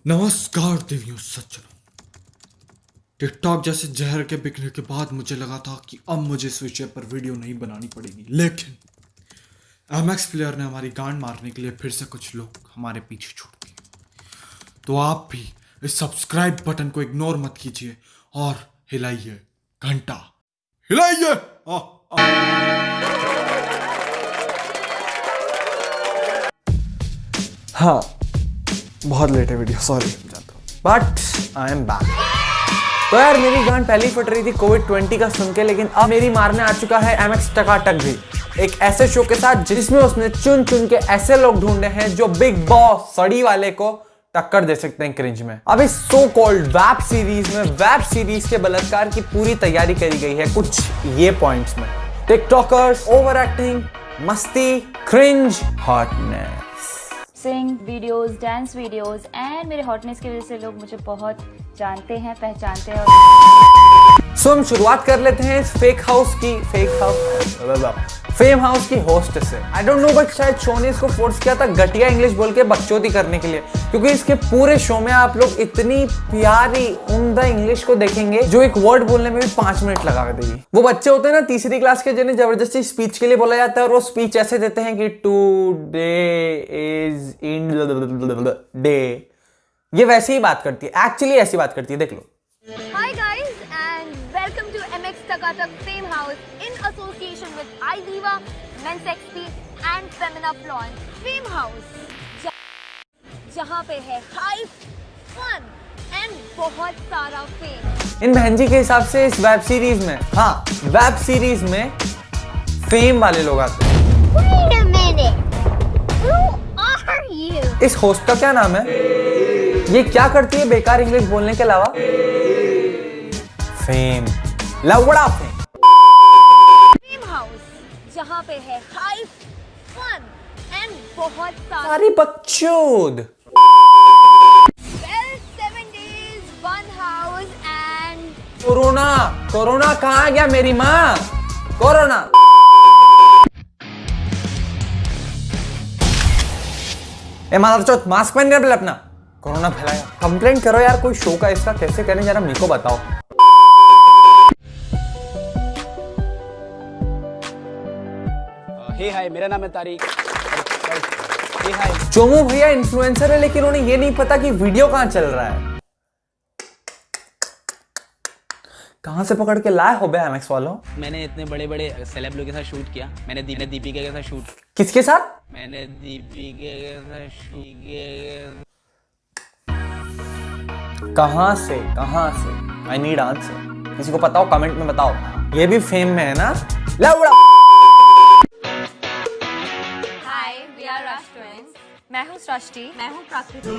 नमस्कार देवियों सज्जनों। टिकटॉक जैसे जहर के बिकने के बाद मुझे लगा था कि अब मुझे इस विषय पर वीडियो नहीं बनानी पड़ेगी, लेकिन एमएक्स प्लेयर ने हमारी गांड मारने के लिए फिर से कुछ लोग हमारे पीछे छूट गए। तो आप भी इस सब्सक्राइब बटन को इग्नोर मत कीजिए और हिलाइए घंटा, हिलाइए। हाँ, बहुत लेट है वीडियो, सॉरी जानता हूँ, बट आई एम बैक। तो यार मेरी गांड पहले ही फट रही थी कोविड-20 का सुन के, लेकिन अब मेरी मारने आ चुका है एमएक्स टकाटक भी, एक ऐसे शो के साथ जिसमें उसने चुन चुन के ऐसे लोग ढूंढे हैं जो बिग बॉस सड़ी वाले को टक्कर दे सकते हैं क्रिंज में। अब इस सो कॉल्ड वेब सीरीज में वेब सीरीज के बलात्कार की पूरी तैयारी करी गई है कुछ ये पॉइंट्स में: टिकटॉकर्स, ओवर एक्टिंग, मस्ती, cringe, hotness, sing videos, dance videos and मेरे हॉटनेस की वजह से लोग मुझे बहुत जानते हैं, पहचानते हैं। सो हम शुरुआत कर लेते हैं इस फेम हाउस की होस्ट से। आई डोंट नो बट शायद शो ने इसको फोर्स किया था घटिया इंग्लिश बोल के बकचोदी करने के लिए, क्योंकि इसके पूरे शो में आप लोग इतनी प्यारी उम्दा इंग्लिश को देखेंगे जो एक वर्ड बोलने में भी 5 मिनट लगा देगी। वो बच्चे होते हैं ना तीसरी क्लास के जिन्हें जबरदस्ती स्पीच के लिए बोला जाता है और वो स्पीच ऐसे देते हैं कि टुडे इज इन डे, ये वैसे ही बात करती है, एक्चुअली ऐसी बात करती है, देख लो। Hi guys and welcome to MX Takatak Fame House in association with iDiva, Men's XP and Femina Flaunt Fame House, जहाँ पे है hype, fun and बहुत सारा fame। इन बहन जी के हिसाब से इस वेब सीरीज में, हाँ वेब सीरीज में फेम वाले लोग आते हैं। Wait a minute, who are you? इस होस्ट का क्या नाम है? ये क्या करती है बेकार इंग्लिश बोलने के अलावा? फेम, लवड़ा फेम। Fame House, जहाँ पे है hype, fun and बहुत सारी बकचोद। 7 days, one house and corona कहाँ गया मेरी माँ? कोरोना। ए मादरचोद, मास्क पहन कर अपना, कोरोना फैलाया। कंप्लेंट करो यार कोई शो का, इसका कैसे करें जरा मेरे को बताओ। हे हाय, मेरा नाम है तारिक। हे हाय। चोमू भैया इन्फ्लुएंसर है, लेकिन उन्हें ये नहीं पता कि वीडियो कहाँ चल रहा है। कहाँ से पकड़ के लाए हो बे एमएक्स वालों? मैंने इतने बड़े बड़े सेलेब लोगों के साथ शूट किया। मैंने दीपिका के साथ शूट। किसके साथ? मैंने दीपिका के साथ शूट। कहाँ से? I need answer. किसी को पता हो कमेंट में बताओ। ये भी फेम में है ना? लवड़ा। Hi, we are Rush Twins. मैं हूँ सृष्टि, मैं हूँ प्रकृति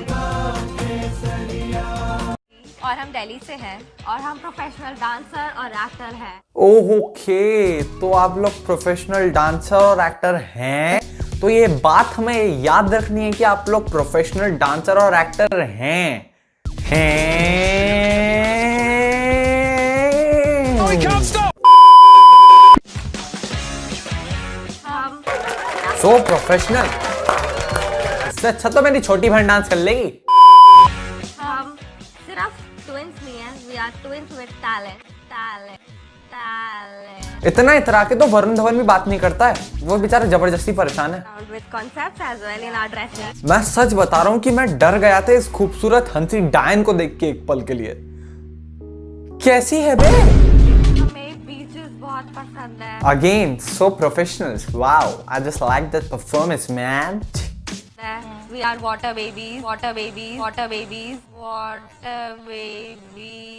और हम दिल्ली से हैं और हम प्रोफेशनल डांसर और एक्टर हैं। ओके, तो आप लोग प्रोफेशनल डांसर और एक्टर हैं, तो ये बात हमें याद रखनी है कि आप लोग प्रोफेशनल डांसर और एक्टर हैं। सो प्रोफेशनल। इससे अच्छा तो मेरी छोटी बहन डांस कर लेगी। हम सिर्फ ट्विंस नहीं हैं, we are twins with talent. इतना इतरा के तो वरुण धवन भी बात नहीं करता है, वो बेचारा जबरदस्ती परेशान है। With concepts as well in our dressing. मैं सच बता रहा हूँ कि मैं डर गया था इस खूबसूरत हंसी डायन को देख के एक पल के लिए। कैसी है बे? हमें बीचेस बहुत पसंद है। Again, so professionals. Wow, I just like that performance, man. We are water babies, water babies, water babies, water babies.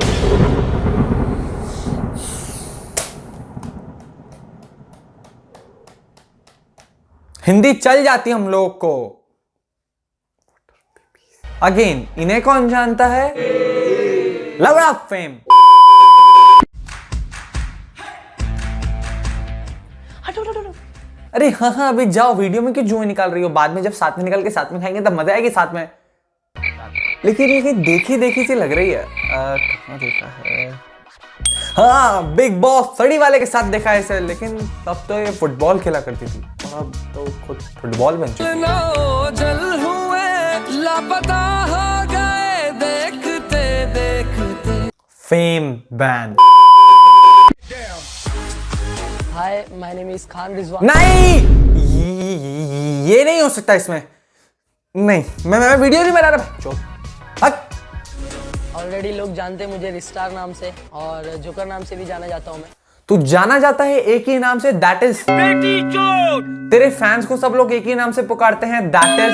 Hindi चल जाती हम लोग को। अगेन, इन्हें कौन जानता है? लवड़ा फेम। अरे हाँ, अभी जाओ, वीडियो में क्यों जुए निकाल रही हो? बाद में जब साथ में निकल के साथ में खाएंगे तब मजा आएगी साथ में। लेकिन ये देखी सी लग रही है। कहाँ देखा है? हाँ, बिग बॉस सड़ी वाले के साथ देखा है इसे, लेकिन तब तो ये फुटबॉल खेला करती थी, अब तो खुद फुटबॉल बन चुकी है। लापता हो गए fame ban. Hi, my name is Khan Rizwan. नहीं, ये नहीं हो सकता इसमें। नहीं, मैं वीडियो नहीं बना रहा। चुप, हट। ऑलरेडी लोग जानते हैं मुझे रिस्टार नाम से और जोकर नाम से भी जाना जाता हूँ मैं। तू जाना जाता है एक ही नाम से, दैट इज तेरे फैंस को सब लोग एक ही नाम से पुकारते हैं, दैट इज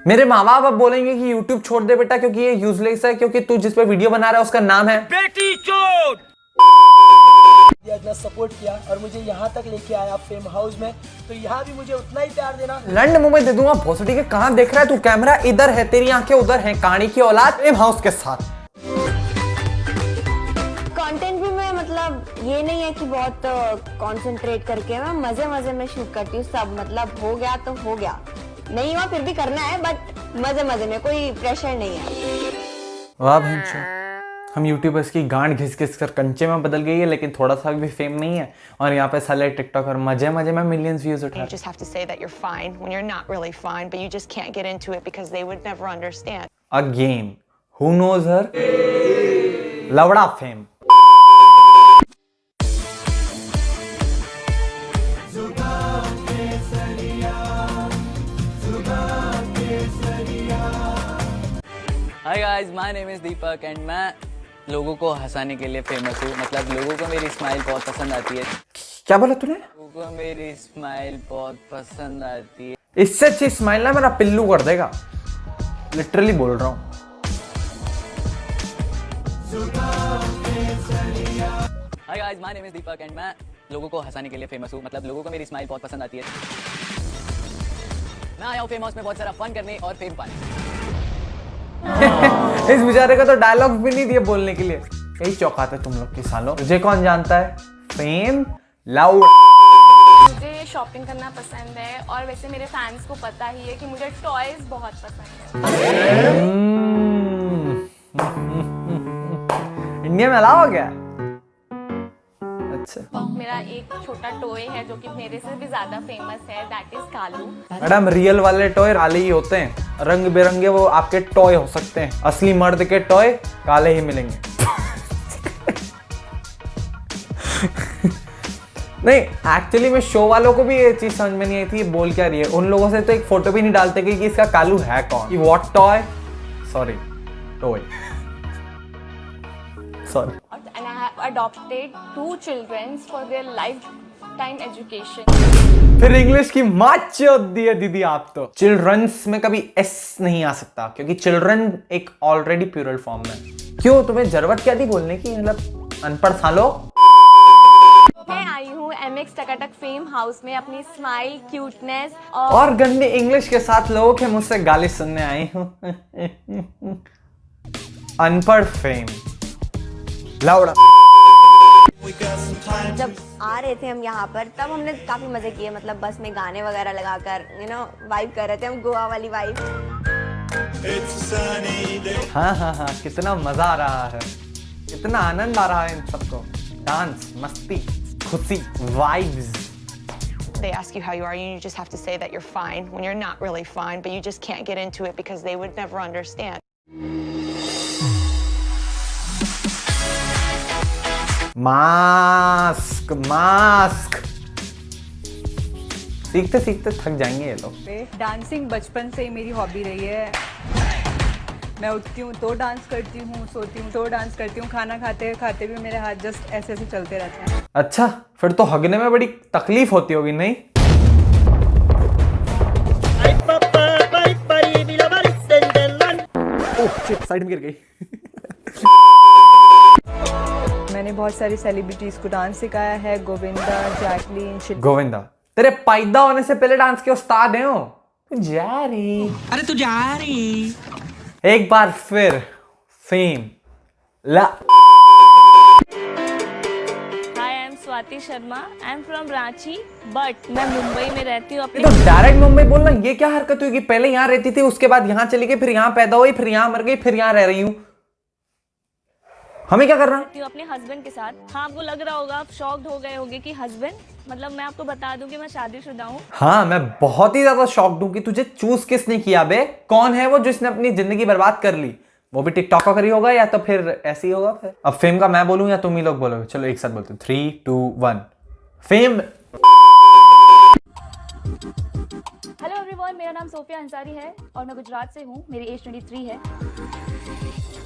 मेरे माँ बाप अब बोलेंगे कि YouTube छोड़ दे बेटा क्योंकि ये यूजलेस है, क्योंकि तू जिस पे वीडियो बना रहा है उसका नाम है इतना सपोर्ट किया और मुझे यहाँ तक लेके आया फेम हाउस में, तो यहाँ भी मुझे उतना ही प्यार देना। लंड मुंबई दे दूंगा भोसड़ी के। कहां देख रहा है तू? कैमरा इधर है, तेरी आंखें उधर हैं। कहानी की औलाद फेम हाउस के साथ। कंटेंट भी मैं मतलब ये नहीं है कि बहुत कंसंट्रेट करके मैं मजे मजे में शूट करती हूँ सब, मतलब हो गया तो हो गया, नहीं हुआ फिर भी करना है, बट मजे मजे में, कोई प्रेशर नहीं है। वाह भैंचो, हम यूट्यूबर्स की गांड घिस घिस कर कंचे में बदल गई है, लेकिन थोड़ा सा भी फेम नहीं है और यहाँ पे साले टिकटॉकर मजे मजे में मिलियंस व्यूज उठा You रहे। just have to say that you're fine when you're not really fine, but you just can't get into it because they would never understand. Again, who knows her? लवड़ा fame. Hi guys, my name is Deepak and मैं लोगों को हंसाने के लिए famous हूँ। मतलब लोगों को मेरी स्माइल बहुत पसंद आती है। क्या बोला तूने? लोगों को मेरी स्माइल बहुत पसंद आती है। इससे अच्छी स्माइल ना मेरा पिल्लू कर देगा, लिटरली बोल रहा हूँ। Hi guys, my name is Deepak and मैं लोगों को हंसाने के लिए फेमस हूँ। मतलब लोगों को मेरी स्माइल बहुत पसंद आती है। मैं आया हूँ फेम हाउस में बहुत सारा फन करने और फेम पाने। इस बेचारे का तो डायलॉग भी नहीं दिए बोलने के लिए। यही चौकाते तुम लोग की सालों। तुझे कौन जानता है? Fame loud. मुझे शॉपिंग करना पसंद है और वैसे मेरे फैंस को पता ही है कि मुझे टॉयज बहुत पसंद है। इंडिया में अलाउ हो गया? अच्छा मेरा एक छोटा टॉय है जो कि मेरे से भी ज्यादा फेमस है, that is Kalu. Madam, real वाले टॉय काले ही होते हैं, रंग बिरंगे वो आपके टॉय हो सकते हैं, असली मर्द के टॉय काले ही मिलेंगे। नहीं, एक्चुअली में शो वालों को भी ये चीज समझ में नहीं आई थी ये बोल क्या रही है। उन लोगों से तो एक फोटो भी नहीं डालते कि इसका कालू है कौन। What toy, sorry toy, sorry. And I have adopted 2 children for their lifetime education. फिर इंग्लिश की माच चोद दी है दीदी आप तो। चिल्ड्रंस में कभी एस नहीं आ सकता क्योंकि चिल्ड्रन एक ऑलरेडी प्लूरल फॉर्म में। क्यों तुम्हें जरूरत क्या थी बोलने की? मतलब अनपढ़ सालो। मैं आई हूँ MX टकाटक फेम हाउस में अपनी स्माइल, क्यूटनेस और गंदी इंग्लिश के साथ लोगों के मुझसे गाली सुनने आई हूँ। अनपढ़ फेम लाउडा। जब आ रहे थे हम यहाँ पर तब हमने काफी मजे किए, मतलब बस में गाने वगैरह लगाकर वाइब कर रहे थे हम, गोवा वाली वाइब। हाँ हाँ हाँ, कितना मजा आ रहा है, कितना आनंद आ रहा है इन सबको। डांस, मस्ती, खुशी, vibes. They ask you how you are, and you just have to say that you're fine when you're not really fine, but you just can't get into it because they would never understand. Mask mask सीखते सीखते थक जाएंगे ये लोग। Dancing बचपन से ही मेरी hobby रही है। मैं उठती हूँ तो डांस करती हूँ, सोती हूँ तो डांस करती हूँ, खाना खाते खाते भी मेरे हाथ जस्ट ऐसे ऐसे चलते रहते हैं। अच्छा, फिर तो हगने में बड़ी तकलीफ होती होगी नहीं? ओह शिट, साइड में गिर गई। मैंने बहुत सारी सेलिब्रिटीज को डांस सिखाया है, गोविंदा, जैकलीन, गोविंदा तेरे पैदा होने से पहले डांस के उस्ताद हैं हो। तू जा रही, अरे तू जा रही। एक बार फिर फेम ला। Hi, I am Swati Sharma, I am from Ranchi but मैं मुंबई में रहती हूँ। तो डायरेक्ट मुंबई बोलना ये क्या हरकत हुई कि पहले यहाँ रहती थी, उसके बाद यहाँ चली गई, फिर यहाँ पैदा हुई, फिर यहाँ मर गई, फिर यहाँ रह रही हूँ। हमें क्या करना? अपने हस्बैंड के साथ। हाँ, आपको लग रहा होगा, आप शॉक्ड हो गए होंगे कि हस्बैंड, मतलब मैं आपको बता दूं कि मैं शादीशुदा हूँ। हाँ, मैं बहुत ही ज्यादा शॉक्ड हूँ कि तुझे चूज किसने किया बे? कौन है वो जिसने अपनी जिंदगी बर्बाद कर ली? वो भी टिकटॉकर ही होगा या तो फिर ऐसे ही होगा फिर। अब फेम का मैं बोलूं या तुम ही लोग बोलोगे? चलो एक साथ बोलते हैं 3, 2, 1 फेम। हेलो एवरीवन, मेरा नाम सोफिया अंसारी है और मैं गुजरात से हूँ। मेरी एज 23 है।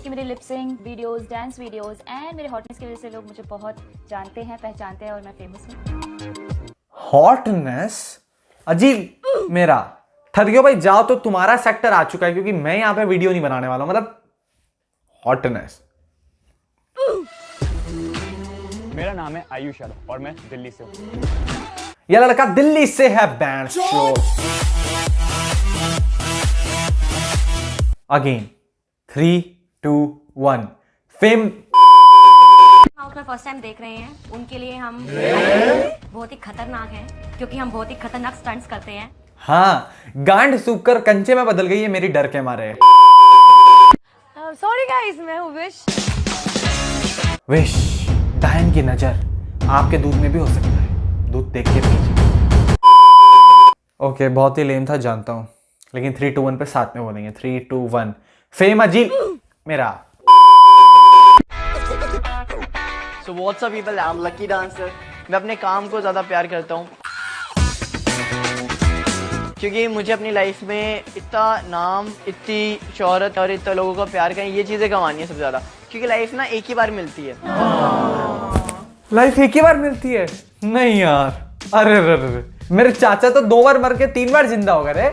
कि मेरे lip sync videos, dance videos and मेरे हॉटनेस की वजह से लोग मुझे बहुत जानते हैं, पहचानते हैं और मैं फेमस हूँ। हॉटनेस अजीब मेरा ठगियो भाई, जाओ तो तुम्हारा सेक्टर आ चुका है क्योंकि मैं यहाँ पे वीडियो नहीं बनाने वाला हूँ। मतलब हॉटनेस। मेरा नाम है आयुष यादव और मैं दिल्ली से हूँ। यह लड़का दिल्ली से है। Band show again 3, 2, 1 fame. House में फर्स्ट टाइम देख रहे हैं, उनके लिए हम बहुत ही खतरनाक हैं क्योंकि हम बहुत ही खतरनाक स्टंट्स करते हैं। हाँ, गांड सूख कर कंचे में बदल गई है मेरी डर के मारे। सॉरी गाइस, मैं हूँ विश डायन की नजर आपके दूध में भी हो सकता है, दूध देख के पीजिए। ओके, बहुत ही लेम था जानता हूं, लेकिन 3, 2, 1 पे साथ में बोलेंगे। 3, 2, 1 फेम अजीब मेरा। So what's up people, I'm Lucky Dancer। मैं अपने काम को ज़्यादा प्यार करता हूँ क्योंकि मुझे अपनी लाइफ में इतना नाम, इतनी शोहरत और इतना लोगों का प्यार करें, ये चीज़ें कमानी है सबसे ज़्यादा। क्योंकि लाइफ ना एक ही बार मिलती है। लाइफ एक ही बार मिलती है? नहीं यार, अरे मेरे चाचा तो 2 बार मर के 3 बार जिंदा हो गए रे।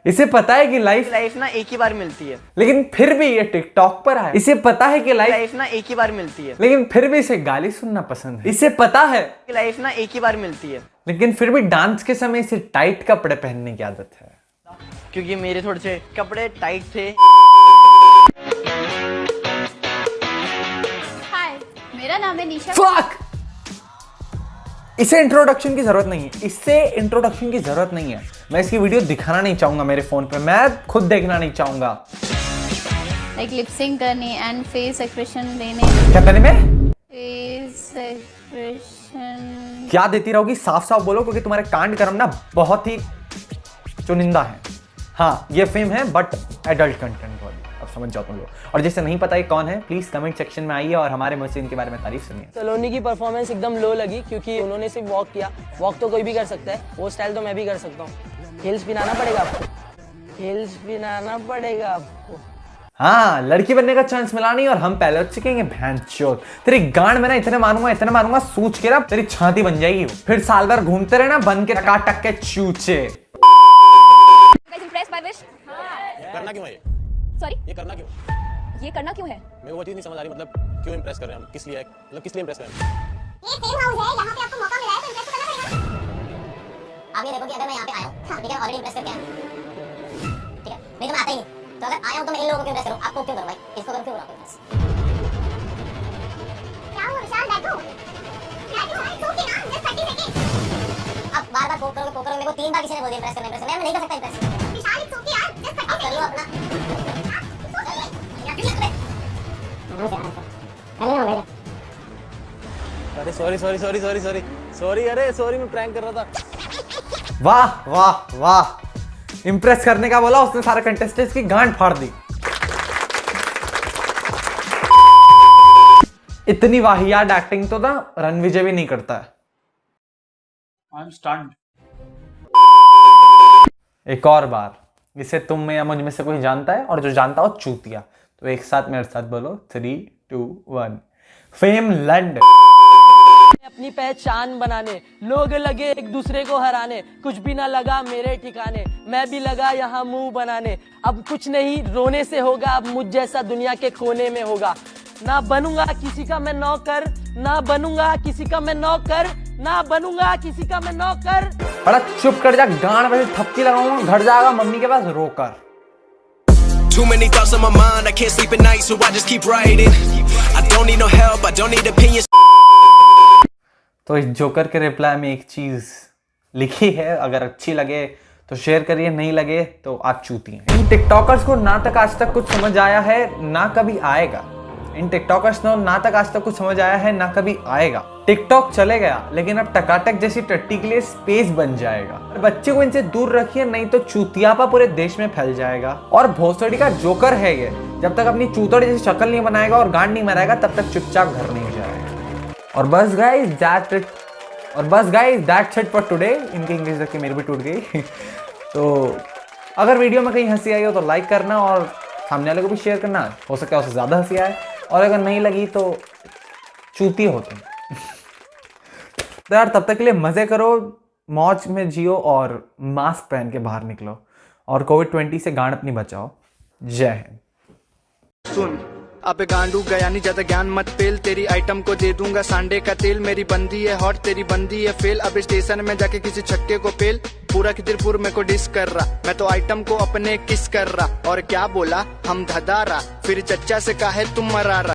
इसे पता है कि लाइफ ना एक ही बार मिलती है, लेकिन फिर भी ये टिकटॉक पर है। इसे पता है कि लाइफ ना एक ही बार मिलती है, लेकिन फिर भी इसे गाली सुनना पसंद है। इसे पता है कि लाइफ ना एक ही बार मिलती है, लेकिन फिर भी डांस के समय इसे टाइट कपड़े पहनने की आदत है। क्योंकि मेरे थोड़े से कपड़े टाइट थे। हाय, मेरा नाम है निशा। फक! इसे इंट्रोडक्शन की जरूरत नहीं है, इससे इंट्रोडक्शन की जरूरत नहीं है। मैं इसकी वीडियो दिखाना नहीं चाहूंगा मेरे फोन पे, मैं खुद देखना नहीं चाहूंगा। लाइक लिपसिंग करने एंड फेस एक्सप्रेशन देने। क्या करने में? Face expression. क्या देती रहोगी? साफ साफ बोलो, क्योंकि तुम्हारे कांड कर्म ना बहुत ही चुनिंदा है। हाँ, ये फेम है बट एडल्ट कंटेंट वाली, अब समझ जाओ तुम लोग। और जिसे नहीं पता ये कौन है, प्लीज कमेंट सेक्शन में आइए और हमारे मुंह से इनके बारे में तारीफ सुनिए। सलोनी की परफॉर्मेंस एकदम लो लगी क्योंकि उन्होंने सिर्फ वॉक किया। वॉक तो कोई भी कर सकता है, वो स्टाइल तो मैं भी कर सकता हूँ। हिल्स पिनाना पड़ेगा आपको, हिल्स पिनाना पड़ेगा आपको। हाँ, लड़की बनने का चांस मिला नहीं और हम पहले हो चुकेंगे। भैंचोद, तेरी गांड में ना इतने मारूंगा सूच के ना तेरी छाती बन जाएगी। फिर साल भर घूमते रहना बन के टकाटक के चूचे। करना क्यों है ये? सॉरी, ये करना क्यों? ये करना क्यों है? मेरे को वो चीज नहीं समझ आ रही, मतलब क्यों इंप्रेस कर रहे हैं हम? किस लिए, मतलब किस लिए इंप्रेस कर रहे हैं? ये फेम हाउस है, यहाँ पे आपको मौका मिला है तो इम्प्रेस करना पड़ेगा। आप ये देखो कि अगर मैं यहाँ पे आया हूँ, ठीक है, ऑलरेडी इम्प्रेस करके आया हूँ, ठीक है, नहीं तो मैं आता ही नहीं। तो अगर आया हूँ तो मैं इन लोगों को क्यों इम्प्रेस करूँ? आपको क्यों करूँ भाई? इसको करूँ क्यों करूँ? क्या हुआ विशाल, बैठो सोके ना, जस्ट 30 सेकंड। अब बार-बार फोक करोगे। मेरे को 3 बार किसी ने बोल दिया इम्प्रेस करना। मैं नहीं कर सकता इम्प्रेस। विशाल इट्स ओके यार, जस्ट 30 सेकंड। कर लो अपना। अरे सॉरी, अरे सॉरी, मैं प्रैंक कर रहा था। वाह वाह वाह, इंप्रेस करने का बोला उसने, सारे कंटेस्टेंट्स की गांड फाड़ दी। इतनी वाहियात एक्टिंग तो ना रणविजय भी नहीं करता है। I am stunned. एक और बार, इसे तुम में या मुझ में से कोई जानता है, और जो जानता हो चूतिया। तो एक साथ मेरे साथ बोलो 3, 2, 1 फेम लैंड। अपनी पहचान बनाने, लोग लगे एक दूसरे को हराने, कुछ भी ना लगा मेरे ठिकाने, मैं भी लगा यहाँ मुंह बनाने। अब कुछ नहीं रोने से होगा, अब मुझ जैसा दुनिया के कोने में होगा। ना बनूंगा किसी का मैं नौकर, ना बनूंगा किसी का मैं नौकर, ना बनूंगा किसी का मैं नौकर। बड़ा चुप कर जा, गांड में थपकी लगाऊंगा, घर जाएगा मम्मी के पास रोकर। Too many thoughts on my mind, I can't sleep at night, so I just keep writing. I don't need no help, I don't need opinions. तो इस जोकर के रिप्लाई में एक चीज लिखी है, अगर अच्छी लगे तो शेयर करिए, नहीं लगे तो आप चूती हैं। इन टिकटॉकर्स को ना तक आज तक कुछ समझ आया है, ना कभी आएगा। इन टिकटॉकर्स ना तक आज तक कुछ समझ आया है ना कभी आएगा। टिकटॉक चले गया लेकिन अब टकाटक जैसी टट्टी के लिए स्पेस बन जाएगा। बच्चे को इनसे दूर रखिए नहीं तो चूतियापा पूरे देश में फैल जाएगा। और भोसड़ी का जोकर है ये, जब तक अपनी चूतड़ जैसी शक्ल नहीं बनाएगा और गांड नहीं मराएगा तब तक चुपचाप घर नहीं जाएगा। और बस guys that's it for today. इनकी इंग्लिश देख के मेरी भी टूट गई। तो अगर वीडियो में कहीं हंसी आई हो तो लाइक करना और सामने वाले को भी शेयर करना, हो सके उससे ज़्यादा हंसी आए, और अगर नहीं लगी तो चूती हो तुम। तो यार तब तक के लिए मज़े करो, मौज में जियो और मास्क पहन के बाहर निकलो और कोविड-20 से गांड अपनी बचाओ। जय हिंद। सुन अब गांडू गया नहीं ज्यादा ज्ञान मत पेल, तेरी आइटम को दे दूंगा सांडे का तेल। मेरी बंदी है हॉट तेरी बंदी है फेल, अब स्टेशन में जाके किसी छक्के को पेल। पूरा खिदिरपुर मेरे को डिस कर रहा, मैं तो आइटम को अपने किस कर रहा। और क्या बोला हम धदारा, फिर चच्चा से काहे तुम मरारा।